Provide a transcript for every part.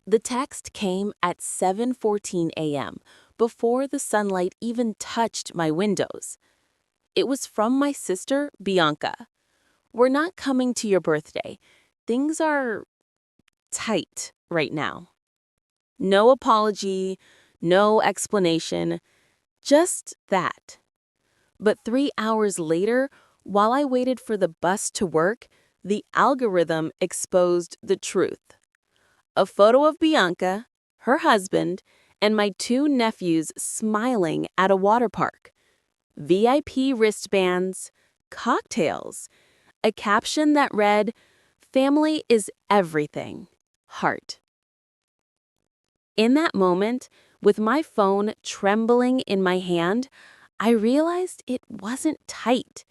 The text came at 7:14 a.m., before the sunlight even touched my windows. It was from my sister, Bianca. "We're not coming to your birthday. Things are tight right now." No apology, no explanation, just that. But 3 hours later, while I waited for the bus to work, the algorithm exposed the truth. A photo of Bianca, her husband, and my two nephews smiling at a water park. VIP wristbands, cocktails, a caption that read, "Family is everything. Heart." In that moment, with my phone trembling in my hand, I realized it wasn't tight.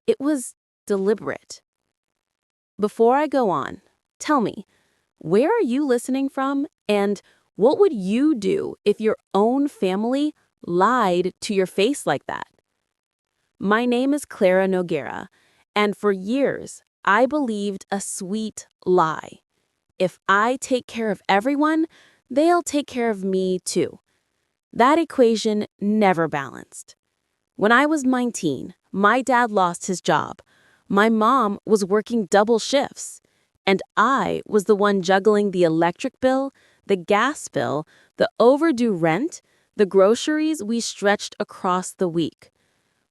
It was deliberate. Before I go on, tell me, where are you listening from, and what would you do if your own family lied to your face like that? My name is Clara Noguera, and for years, I believed a sweet lie. If I take care of everyone, they'll take care of me too. That equation never balanced. When I was 19, my dad lost his job. My mom was working double shifts, and I was the one juggling the electric bill, the gas bill, the overdue rent, the groceries we stretched across the week.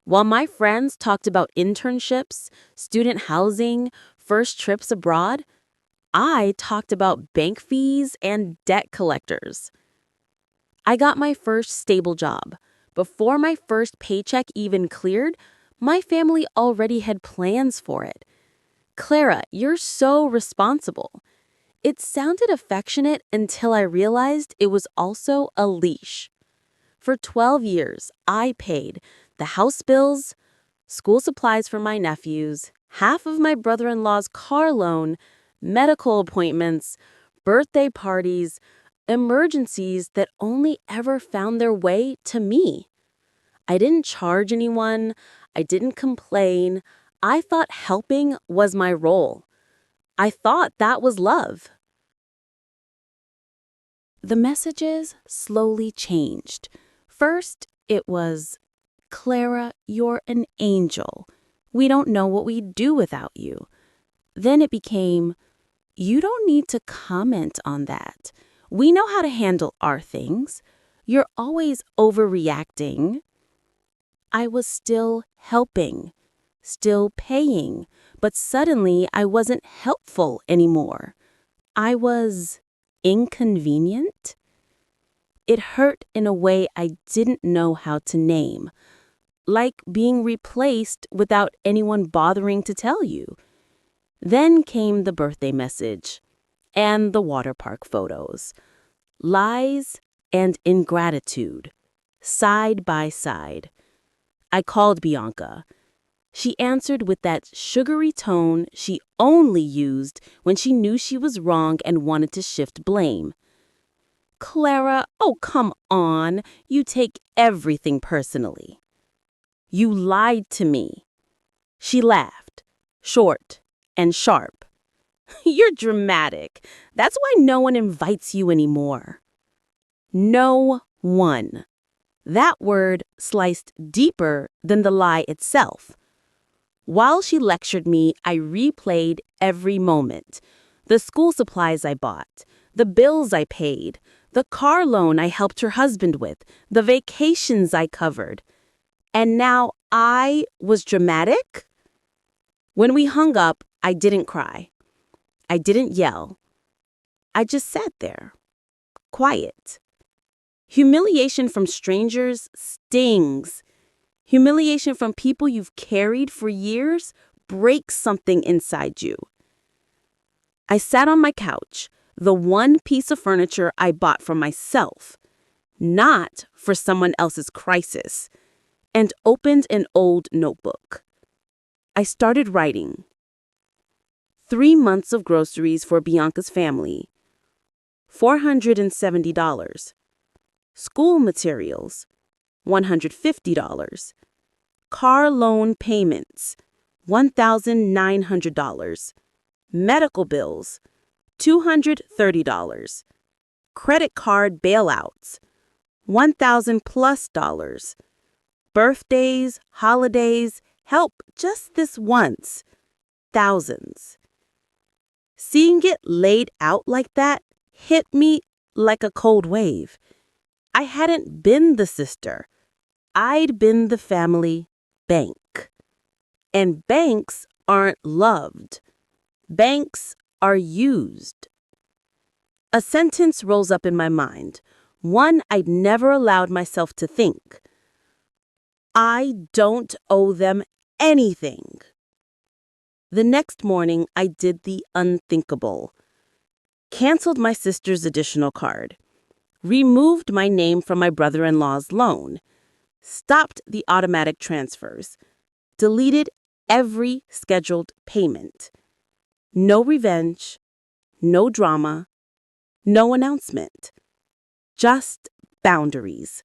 While my friends talked about internships, student housing, first trips abroad, I talked about bank fees and debt collectors. I got my first stable job. Before my first paycheck even cleared, my family already had plans for it. "Clara, you're so responsible." It sounded affectionate until I realized it was also a leash. For 12 years, I paid the house bills, school supplies for my nephews, half of my brother-in-law's car loan, medical appointments, birthday parties, emergencies that only ever found their way to me. I didn't charge anyone. I didn't complain. I thought helping was my role. I thought that was love. The messages slowly changed. First, it was, "Clara, you're an angel. We don't know what we'd do without you." Then it became, "You don't need to comment on that. We know how to handle our things. You're always overreacting." I was still helping, still paying, but suddenly I wasn't helpful anymore. I was inconvenient. It hurt in a way I didn't know how to name, like being replaced without anyone bothering to tell you. Then came the birthday message and the water park photos. Lies and ingratitude, side by side. I called Bianca. She answered with that sugary tone she only used when she knew she was wrong and wanted to shift blame. "Clara, oh come on, you take everything personally." "You lied to me." She laughed, short and sharp. "You're dramatic. That's why no one invites you anymore." No one. That word sliced deeper than the lie itself. While she lectured me, I replayed every moment. The school supplies I bought, the bills I paid, the car loan I helped her husband with, the vacations I covered. And now I was dramatic? When we hung up, I didn't cry. I didn't yell. I just sat there, quiet. Humiliation from strangers stings. Humiliation from people you've carried for years breaks something inside you. I sat on my couch, the one piece of furniture I bought for myself, not for someone else's crisis, and opened an old notebook. I started writing. 3 months of groceries for Bianca's family, $470. School materials, $150. Car loan payments, $1,900. Medical bills, $230. credit card bailouts, $1,000 plus, birthdays, holidays, help just this once, thousands. Seeing it laid out like that hit me like a cold wave. I hadn't been the sister. I'd been the family bank. And banks aren't loved. Banks are used. A sentence rolls up in my mind, one I'd never allowed myself to think. I don't owe them anything. The next morning, I did the unthinkable. Canceled my sister's additional card. Removed my name from my brother-in-law's loan. Stopped the automatic transfers. Deleted every scheduled payment. No revenge, no drama, no announcement. Just boundaries.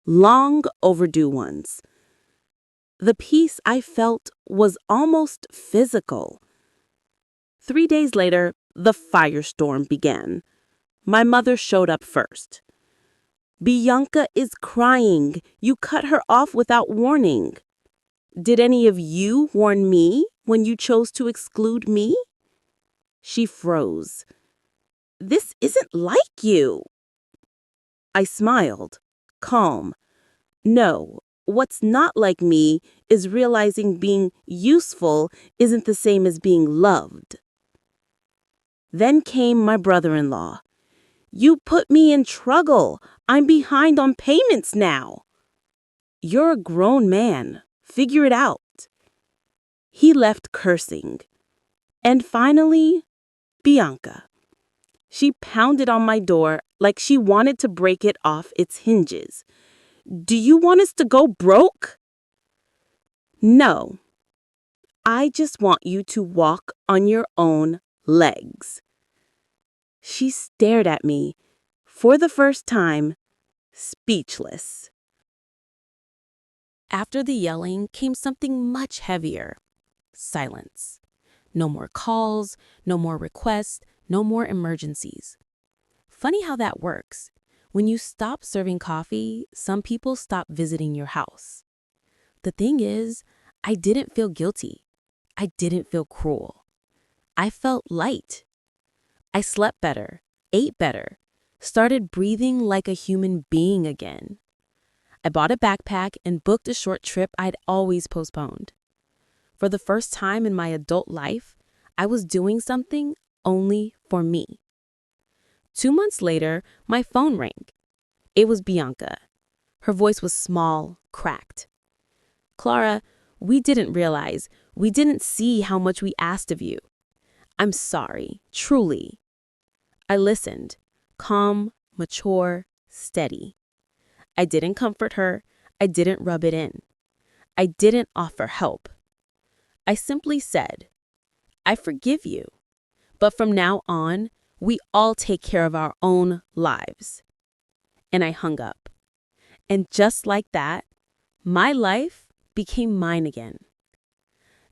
Long overdue ones. The peace I felt was almost physical. 3 days later, the firestorm began. My mother showed up first. Bianca is crying. You cut her off without warning. Did any of you warn me when you chose to exclude me? She froze. This isn't like you. I smiled, calm. No, what's not like me is realizing being useful isn't the same as being loved. Then came my brother-in-law. You put me in trouble. I'm behind on payments now. You're a grown man. Figure it out. He left cursing. And finally, Bianca. She pounded on my door like she wanted to break it off its hinges. Do you want us to go broke? No. I just want you to walk on your own legs. She stared at me, for the first time, speechless. After the yelling came something much heavier. Silence. No more calls, no more requests, no more emergencies. Funny how that works. When you stop serving coffee, some people stop visiting your house. The thing is, I didn't feel guilty. I didn't feel cruel. I felt light. I slept better, ate better, started breathing like a human being again. I bought a backpack and booked a short trip I'd always postponed. For the first time in my adult life, I was doing something only for me. 2 months later, my phone rang. It was Bianca. Her voice was small, cracked. Clara, we didn't realize, we didn't see how much we asked of you. I'm sorry, truly. I listened, calm, mature, steady. I didn't comfort her. I didn't rub it in. I didn't offer help. I simply said, I forgive you. But from now on, we all take care of our own lives. And I hung up. And just like that, my life became mine again.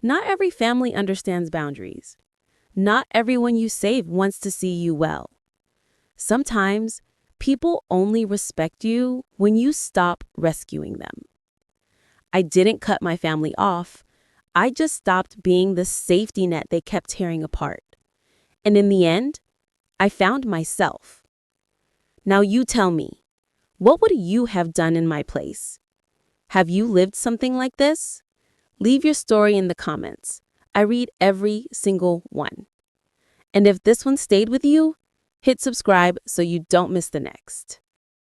Not every family understands boundaries. Not everyone you save wants to see you well. Sometimes, people only respect you when you stop rescuing them. I didn't cut my family off. I just stopped being the safety net they kept tearing apart. And in the end, I found myself. Now you tell me, what would you have done in my place? Have you lived something like this? Leave your story in the comments. I read every single one. And if this one stayed with you, hit subscribe so you don't miss the next.